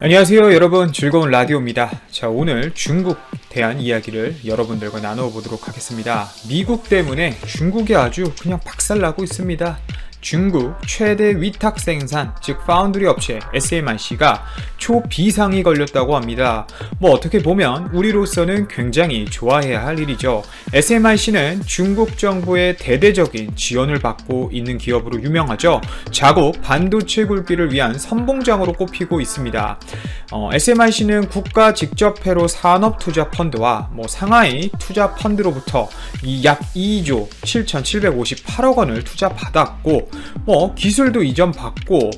안녕하세요 여러분, 즐거운 라디오입니다. 자, 오늘 중국에 대한 이야기를 여러분들과 나누어 보도록 하겠습니다. 미국 때문에 중국이 아주 그냥 박살나고 있습니다. 중국 최대 위탁 생산, 즉 파운드리 업체 SMIC가 초비상이 걸렸다고 합니다. 어떻게 보면 우리로서는 굉장히 좋아해야 할 일이죠. SMIC는 중국 정부의 대대적인 지원을 받고 있는 기업으로 유명하죠. 자국 반도체 굵기를 위한 선봉장으로 꼽히고 있습니다. SMIC는 국가 직접회로 산업투자 펀드와 상하이 투자 펀드로부터 약 2조 7,758억 원을 투자받았고 기술도 이전받고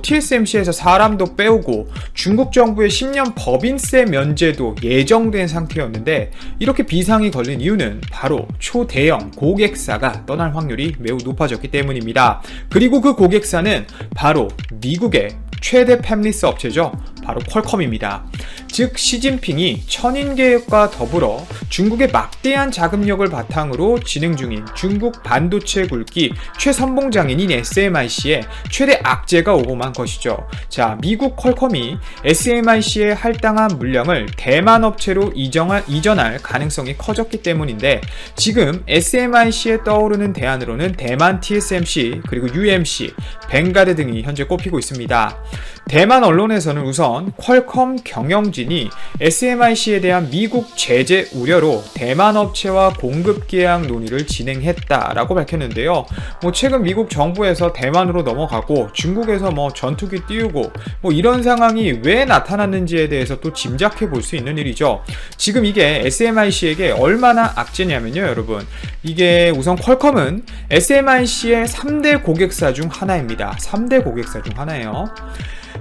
TSMC에서 사람도 빼오고 중국 정부의 10년 법인세 면제도 예정된 상태였는데, 이렇게 비상이 걸린 이유는 바로 초대형 고객사가 떠날 확률이 매우 높아졌기 때문입니다. 그리고 그 고객사는 바로 미국의 최대 팹리스 업체죠. 바로 퀄컴입니다. 즉 시진핑이 천인계획과 더불어 중국의 막대한 자금력을 바탕으로 진행 중인 중국 반도체 굵기 최선봉장인인 SMIC에 최대 악재가 오고만 것이죠. 자, 미국 퀄컴이 SMIC의 할당한 물량을 대만 업체로 이전할 가능성이 커졌기 때문인데, 지금 SMIC에 떠오르는 대안으로는 대만 TSMC 그리고 UMC, 뱅가드 등이 현재 꼽히고 있습니다. 대만 언론에서는 우선 퀄컴 경영진이 SMIC에 대한 미국 제재 우려로 대만 업체와 공급 계약 논의를 진행했다라고 밝혔는데요. 최근 미국 정부에서 대만으로 넘어가고 중국에서 전투기 띄우고 이런 상황이 왜 나타났는지에 대해서 또 짐작해 볼 수 있는 일이죠. 지금 이게 SMIC에게 얼마나 악재냐면요, 여러분. 이게 우선 퀄컴은 SMIC의 3대 고객사 중 하나입니다. 3대 고객사 중 하나예요.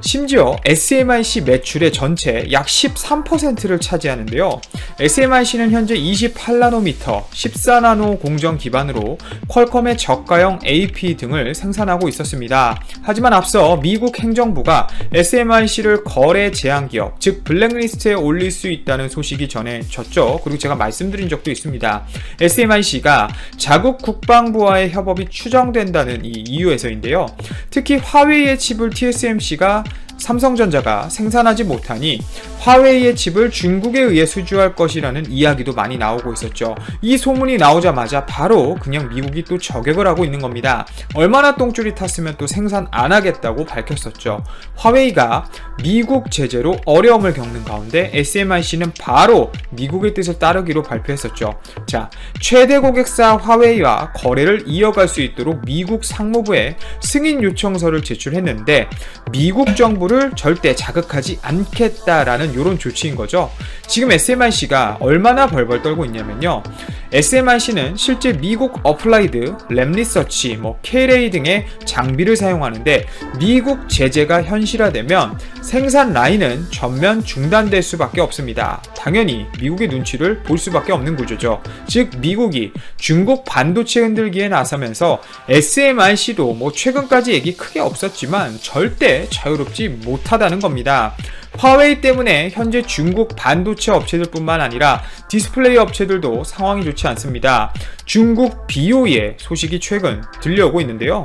심지어 SMIC 매출의 전체 약 13%를 차지하는데요. SMIC는 현재 28나노미터, 14나노 공정 기반으로 퀄컴의 저가형 AP 등을 생산하고 있었습니다. 하지만 앞서 미국 행정부가 SMIC를 거래 제한 기업, 즉 블랙리스트에 올릴 수 있다는 소식이 전해졌죠. 그리고 제가 말씀드린 적도 있습니다. SMIC가 자국 국방부와의 협업이 추정된다는 이 이유에서인데요. 특히 화웨이의 칩을 TSMC가 삼성전자가 생산하지 못하니 화웨이의 칩을 중국에 의해 수주할 것이라는 이야기도 많이 나오고 있었죠. 이 소문이 나오자마자 바로 그냥 미국이 또 저격을 하고 있는 겁니다. 얼마나 똥줄이 탔으면 또 생산 안 하겠다고 밝혔었죠. 화웨이가 미국 제재로 어려움을 겪는 가운데 SMIC는 바로 미국의 뜻을 따르기로 발표했었죠. 자, 최대 고객사 화웨이와 거래를 이어갈 수 있도록 미국 상무부에 승인 요청서를 제출했는데, 미국 정부를 절대 자극하지 않겠다라는 이런 조치인 거죠. 지금 SMIC가 얼마나 벌벌 떨고 있냐면요. SMIC는 실제 미국 어플라이드, 랩리서치, K-ray 등의 장비를 사용하는데, 미국 제재가 현실화되면 생산 라인은 전면 중단될 수밖에 없습니다. 당연히 미국의 눈치를 볼 수밖에 없는 구조죠. 즉 미국이 중국 반도체 흔들기에 나서면서 SMIC도 최근까지 얘기 크게 없었지만 절대 자유롭지 못하다는 겁니다. 화웨이 때문에 현재 중국 반도체 업체들뿐만 아니라 디스플레이 업체들도 상황이 좋지 않습니다. 중국 BOE의 소식이 최근 들려오고 있는데요.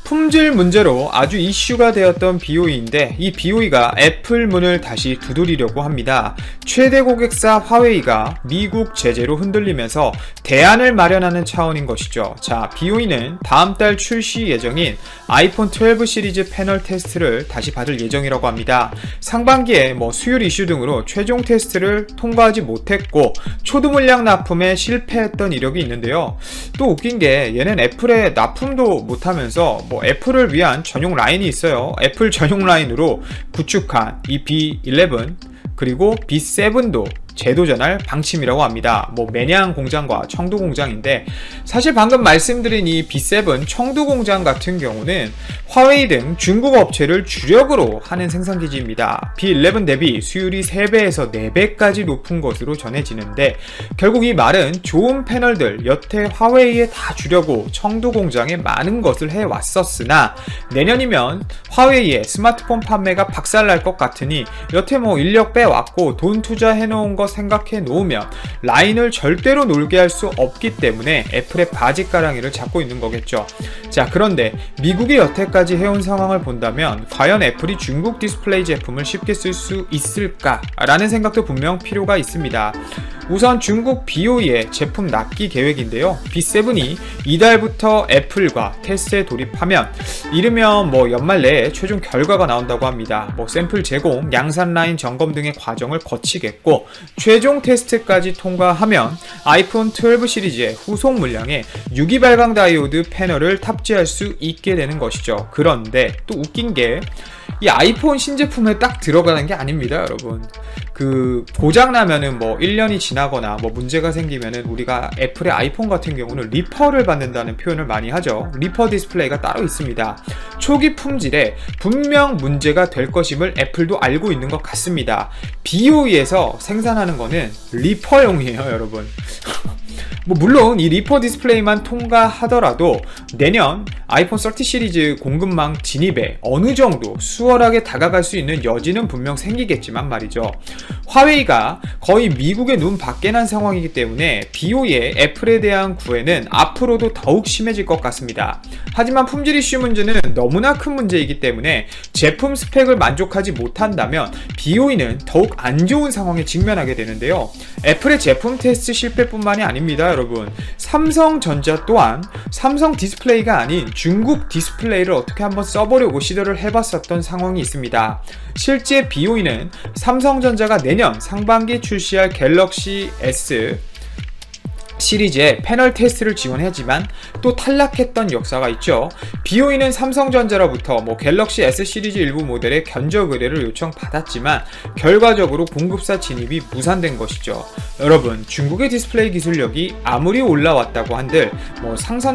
품질 문제로 아주 이슈가 되었던 BOE인데, 이 BOE가 애플 문을 다시 두드리려고 합니다. 최대 고객사 화웨이가 미국 제재로 흔들리면서 대안을 마련하는 차원인 것이죠. 자, BOE는 다음 달 출시 예정인 아이폰 12 시리즈 패널 테스트를 다시 받을 예정이라고 합니다. 상반기에 수율 이슈 등으로 최종 테스트를 통과하지 못했고 초도 물량 납품에 실패했던 이력이 있는데요. 또 웃긴 게 얘는 애플에 납품도 못하면서 애플을 위한 전용 라인이 있어요. 애플 전용 라인으로 구축한 이 B11 그리고 B7도 재도전할 방침이라고 합니다. 매냥 공장과 청도 공장인데, 사실 방금 말씀드린 이 B7 청도 공장 같은 경우는 화웨이 등 중국 업체를 주력으로 하는 생산기지입니다. B11 대비 수율이 3배에서 4배까지 높은 것으로 전해지는데, 결국 이 말은 좋은 패널들 여태 화웨이에 다 주려고 청도 공장에 많은 것을 해왔었으나, 내년이면 화웨이의 스마트폰 판매가 박살날 것 같으니 여태 인력 빼왔고 돈 투자해놓은 것 거 생각해 놓으면 라인을 절대로 놀게 할 수 없기 때문에 애플의 바지가랑이를 잡고 있는 거겠죠. 자, 그런데 미국이 여태까지 해온 상황을 본다면 과연 애플이 중국 디스플레이 제품을 쉽게 쓸 수 있을까라는 생각도 분명 필요가 있습니다. 우선 중국 BOE의 제품 납기 계획인데요. B7이 이달부터 애플과 테스트에 돌입하면 이르면 연말 내에 최종 결과가 나온다고 합니다. 샘플 제공, 양산 라인 점검 등의 과정을 거치겠고 최종 테스트까지 통과하면 아이폰 12 시리즈의 후속 물량에 유기 발광 다이오드 패널을 탑재할 수 있게 되는 것이죠. 그런데 또 웃긴 게 이 아이폰 신제품에 딱 들어가는 게 아닙니다, 여러분. 고장나면은 1년이 지나거나 문제가 생기면은 우리가 애플의 아이폰 같은 경우는 리퍼를 받는다는 표현을 많이 하죠. 리퍼 디스플레이가 따로 있습니다. 초기 품질에 분명 문제가 될 것임을 애플도 알고 있는 것 같습니다. BOE에서 생산하는 거는 리퍼용이에요, 여러분. 물론 이 리퍼 디스플레이만 통과하더라도 내년 아이폰 30 시리즈 공급망 진입에 어느 정도 수월하게 다가갈 수 있는 여지는 분명 생기겠지만 말이죠. 화웨이가 거의 미국의 눈 밖에 난 상황이기 때문에 BOE의 애플에 대한 구애는 앞으로도 더욱 심해질 것 같습니다. 하지만 품질 이슈 문제는 너무나 큰 문제이기 때문에 제품 스펙을 만족하지 못한다면 BOE는 더욱 안 좋은 상황에 직면하게 되는데요. 애플의 제품 테스트 실패뿐만이 아닙니다, 여러분. 삼성전자 또한 삼성 디스플레이가 아닌 중국 디스플레이를 어떻게 한번 써보려고 시도를 해봤었던 상황이 있습니다. 실제 BOE는 삼성전자가 내년 상반기 출시할 갤럭시 S 시리즈의 패널 테스트를 지원하지만 또 탈락했던 역사가 있죠. BOE는 삼성전자로부터 갤럭시 S 시리즈 일부 모델의 견적 의뢰를 요청받았지만 결과적으로 공급사 진입이 무산된 것이죠. 여러분, 중국의 디스플레이 기술력이 아무리 올라왔다고 한들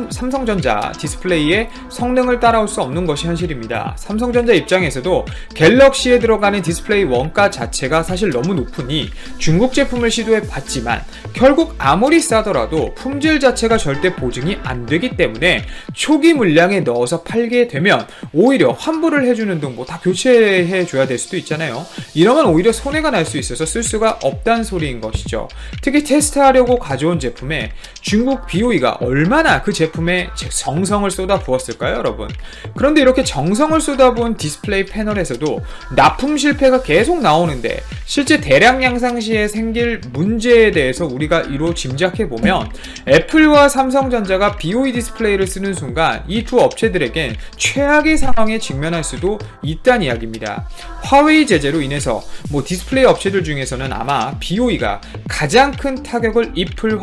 삼성전자 디스플레이의 성능을 따라올 수 없는 것이 현실입니다. 삼성전자 입장에서도 갤럭시에 들어가는 디스플레이 원가 자체가 사실 너무 높으니 중국 제품을 시도해 봤지만 결국 아무리 싸더라도 품질 자체가 절대 보증이 안 되기 때문에 초기 물량에 넣어서 팔게 되면 오히려 환불을 해주는 등 다 교체해 줘야 될 수도 있잖아요. 이러면 오히려 손해가 날 수 있어서 쓸 수가 없다는 소리인 것이죠. 특히 테스트하려고 가져온 제품에 중국 BOE가 얼마나 그 제품에 정성을 쏟아 부었을까요, 여러분? 그런데 이렇게 정성을 쏟아부은 디스플레이 패널에서도 납품 실패가 계속 나오는데 실제 대량 양상 시에 생길 문제에 대해서 우리가 이로 짐작해보면 애플과 삼성전자가 BOE 디스플레이를 쓰는 순간 이 두 업체들에겐 최악의 상황에 직면할 수도 있다는 이야기입니다. 화웨이 제재로 인해서 디스플레이 업체들 중에서는 아마 BOE가 가장 큰 타격을 입을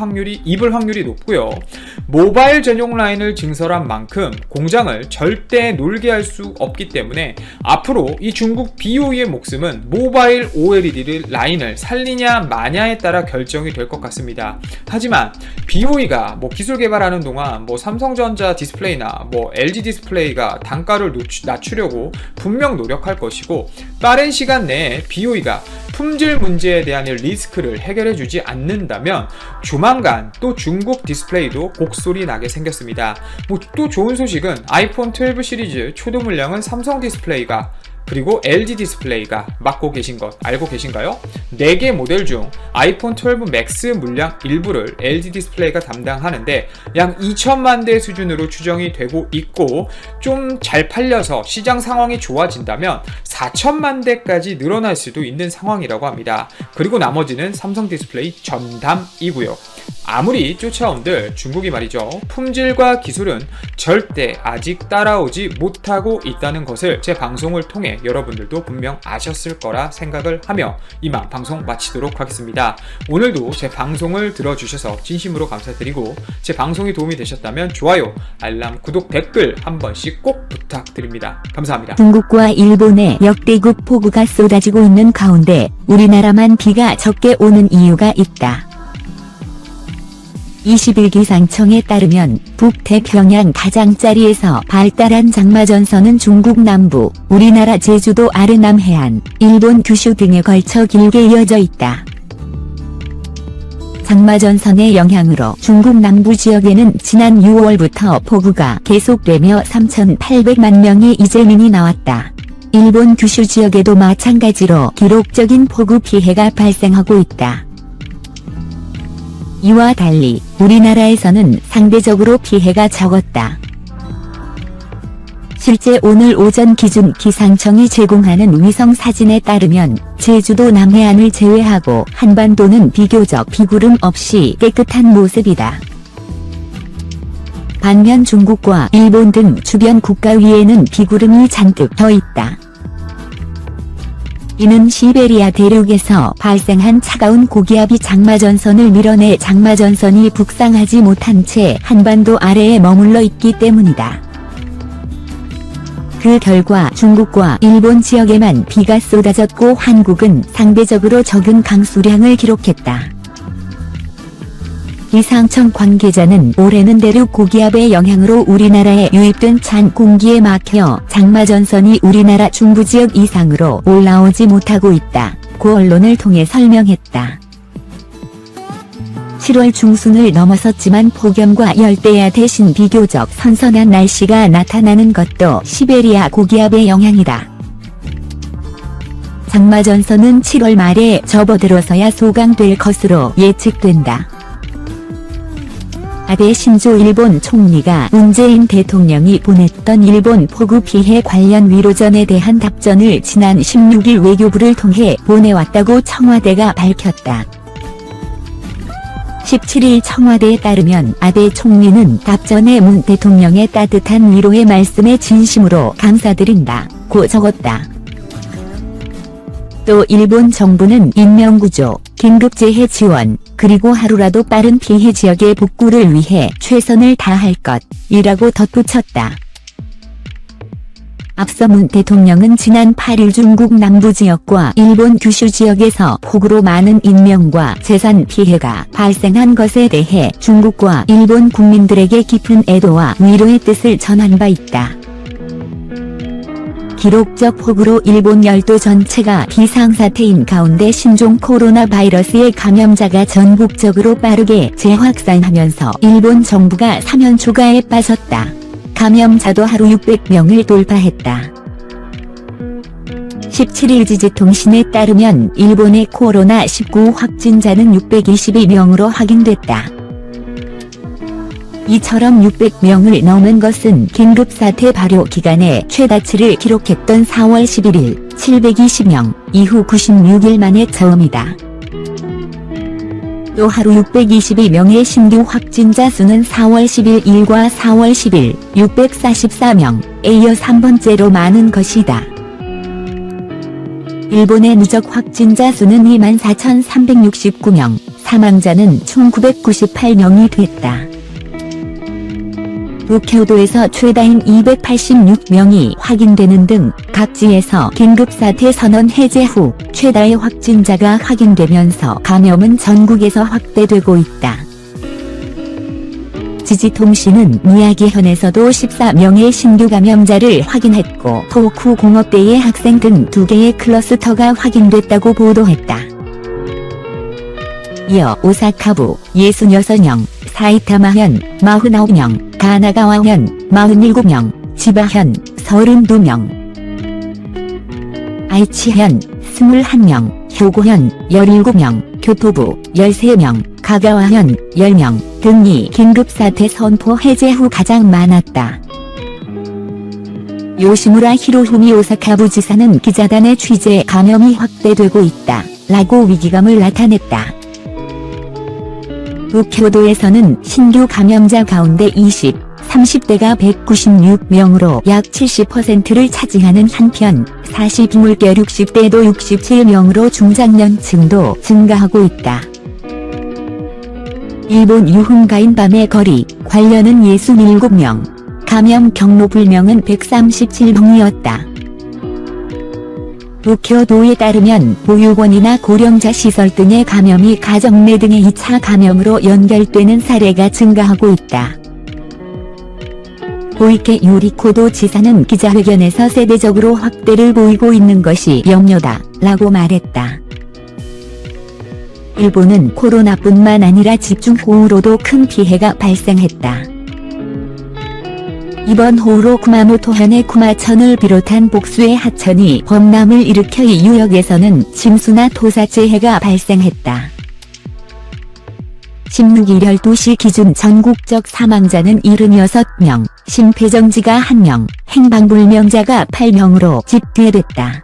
확률이 높고요. 모바일 전용 라인을 증설한 만큼 공장을 절대 놀게 할 수 없기 때문에 앞으로 이 중국 BOE의 목숨은 모바일 OLED 라인을 살리냐 마냐에 따라 결정이 될 것 같습니다. 하지만 BOE가 기술 개발하는 동안 삼성전자 디스플레이나 LG 디스플레이가 단가를 낮추려고 분명 노력할 것이고 빠른 시간 내에 BOE가 품질 문제에 대한 리스크를 해결해주지 않는다면 조만간 또 중국 디스플레이도 곡소리 나게 생겼습니다. 또 좋은 소식은 아이폰 12 시리즈 초도 물량은 삼성 디스플레이가 그리고 LG 디스플레이가 맡고 계신 것 알고 계신가요? 4개 모델 중 아이폰 12 맥스 물량 일부를 LG 디스플레이가 담당하는데 약 2천만 대 수준으로 추정이 되고 있고 좀 잘 팔려서 시장 상황이 좋아진다면 4천만 대까지 늘어날 수도 있는 상황이라고 합니다. 그리고 나머지는 삼성 디스플레이 전담이고요. 아무리 쫓아온들 중국이 말이죠. 품질과 기술은 절대 아직 따라오지 못하고 있다는 것을 제 방송을 통해 여러분들도 분명 아셨을 거라 생각을 하며 이만 방송 마치도록 하겠습니다. 오늘도 제 방송을 들어주셔서 진심으로 감사드리고 제 방송이 도움이 되셨다면 좋아요, 알람, 구독, 댓글 한 번씩 꼭 부탁드립니다. 감사합니다. 중국과 일본의 역대급 폭우가 쏟아지고 있는 가운데 우리나라만 비가 적게 오는 이유가 있다. 21기상청에 따르면 북태평양 가장자리에서 발달한 장마전선은 중국 남부, 우리나라 제주도 아르남 해안, 일본 규슈 등에 걸쳐 길게 이어져 있다. 장마전선의 영향으로 중국 남부 지역에는 지난 6월부터 폭우가 계속되며 3,800만 명의 이재민이 나왔다. 일본 규슈 지역에도 마찬가지로 기록적인 폭우 피해가 발생하고 있다. 이와 달리 우리나라에서는 상대적으로 피해가 적었다. 실제 오늘 오전 기준 기상청이 제공하는 위성 사진에 따르면 제주도 남해안을 제외하고 한반도는 비교적 비구름 없이 깨끗한 모습이다. 반면 중국과 일본 등 주변 국가 위에는 비구름이 잔뜩 더 있다. 이는 시베리아 대륙에서 발생한 차가운 고기압이 장마전선을 밀어내 장마전선이 북상하지 못한 채 한반도 아래에 머물러 있기 때문이다. 그 결과 중국과 일본 지역에만 비가 쏟아졌고 한국은 상대적으로 적은 강수량을 기록했다. 기상청 관계자는 올해는 대륙 고기압의 영향으로 우리나라에 유입된 찬 공기에 막혀 장마전선이 우리나라 중부지역 이상으로 올라오지 못하고 있다고 언론을 통해 설명했다. 7월 중순을 넘어섰지만 폭염과 열대야 대신 비교적 선선한 날씨가 나타나는 것도 시베리아 고기압의 영향이다. 장마전선은 7월 말에 접어들어서야 소강될 것으로 예측된다. 아베 신조 일본 총리가 문재인 대통령이 보냈던 일본 폭우 피해 관련 위로전에 대한 답전을 지난 16일 외교부를 통해 보내왔다고 청와대가 밝혔다. 17일 청와대에 따르면 아베 총리는 답전에 문 대통령의 따뜻한 위로의 말씀에 진심으로 감사드린다고 적었다. 또 일본 정부는 인명구조, 긴급재해 지원, 그리고 하루라도 빠른 피해 지역의 복구를 위해 최선을 다할 것이라고 덧붙였다. 앞서 문 대통령은 지난 8일 중국 남부지역과 일본 규슈 지역에서 폭우로 많은 인명과 재산 피해가 발생한 것에 대해 중국과 일본 국민들에게 깊은 애도와 위로의 뜻을 전한 바 있다. 기록적 폭우로 일본 열도 전체가 비상사태인 가운데 신종 코로나 바이러스의 감염자가 전국적으로 빠르게 재확산하면서 일본 정부가 사면 초가에 빠졌다. 감염자도 하루 600명을 돌파했다. 17일 지지통신에 따르면 일본의 코로나19 확진자는 622명으로 확인됐다. 이처럼 600명을 넘은 것은 긴급사태 발효 기간에 최다치를 기록했던 4월 11일 720명 이후 96일 만에 처음이다. 또 하루 622명의 신규 확진자 수는 4월 11일과 4월 10일 644명에 이어 3번째로 많은 것이다. 일본의 누적 확진자 수는 24,369명, 사망자는 총 998명이 됐다. 북교도에서 최다인 286명이 확인되는 등 각지에서 긴급사태 선언 해제 후 최다의 확진자가 확인되면서 감염은 전국에서 확대되고 있다. 지지통신은 미야기현에서도 14명의 신규 감염자를 확인했고 토쿠 공업대의 학생 등 2개의 클러스터가 확인됐다고 보도했다. 이어 오사카부 66명, 사이타마현 49명, 가나가와현 47명, 지바현 32명, 아이치현 21명, 효고현 17명, 교토부 13명, 가가와현 10명 등이 긴급사태 선포 해제 후 가장 많았다. 요시무라 히로후미 오사카부 지사는 기자단의 취재에 감염이 확대되고 있다 라고 위기감을 나타냈다. 북교도에서는 신규 감염자 가운데 20, 30대가 196명으로 약 70%를 차지하는 한편 40물개 60대도 67명으로 중장년층도 증가하고 있다. 일본 유흥가인 밤의 거리 관련은 67명, 감염 경로 불명은 137명이었다. 북교도에 따르면 보육원이나 고령자 시설 등의 감염이 가정 내 등의 2차 감염으로 연결되는 사례가 증가하고 있다. 고이케 유리코도 지사는 기자회견에서 세대적으로 확대를 보이고 있는 것이 염려다 라고 말했다. 일본은 코로나뿐만 아니라 집중호우로도 큰 피해가 발생했다. 이번 호우로 쿠마모토현의 쿠마천을 비롯한 복수의 하천이 범람을 일으켜 이 유역에서는 침수나 토사재해가 발생했다. 16일 12시 기준 전국적 사망자는 76명, 심폐정지가 1명, 행방불명자가 8명으로 집계됐다.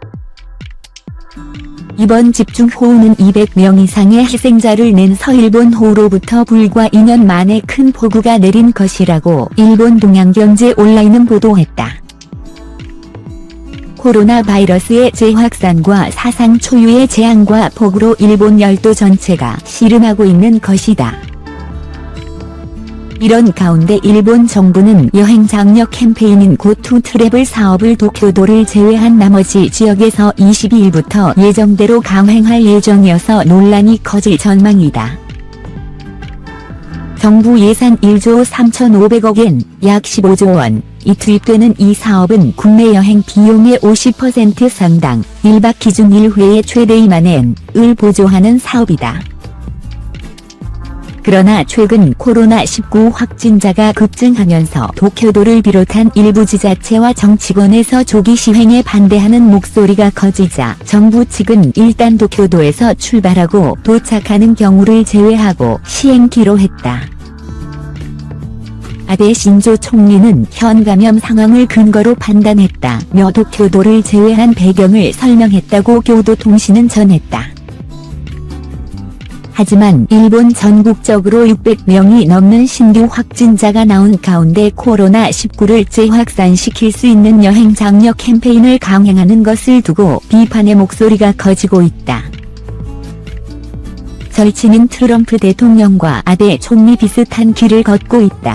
이번 집중호우는 200명 이상의 희생자를 낸 서일본호우로부터 불과 2년 만에 큰 폭우가 내린 것이라고 일본 동양경제 온라인은 보도했다. 코로나 바이러스의 재확산과 사상 초유의 재앙과 폭우로 일본 열도 전체가 씨름하고 있는 것이다. 이런 가운데 일본 정부는 여행 장려 캠페인인 고투 트래블 사업을 도쿄도를 제외한 나머지 지역에서 22일부터 예정대로 강행할 예정이어서 논란이 커질 전망이다. 정부 예산 1조 3,500억엔, 약 15조 원이 투입되는 이 사업은 국내 여행 비용의 50% 상당, 1박 기준 1회의 최대 2만엔을 보조하는 사업이다. 그러나 최근 코로나19 확진자가 급증하면서 도쿄도를 비롯한 일부 지자체와 정치권에서 조기 시행에 반대하는 목소리가 커지자 정부 측은 일단 도쿄도에서 출발하고 도착하는 경우를 제외하고 시행키로 했다. 아베 신조 총리는 현 감염 상황을 근거로 판단했다며 도쿄도를 제외한 배경을 설명했다고 교도통신은 전했다. 하지만 일본 전국적으로 600명이 넘는 신규 확진자가 나온 가운데 코로나19를 재확산시킬 수 있는 여행 장려 캠페인을 강행하는 것을 두고 비판의 목소리가 커지고 있다. 절친인 트럼프 대통령과 아베 총리 비슷한 길을 걷고 있다.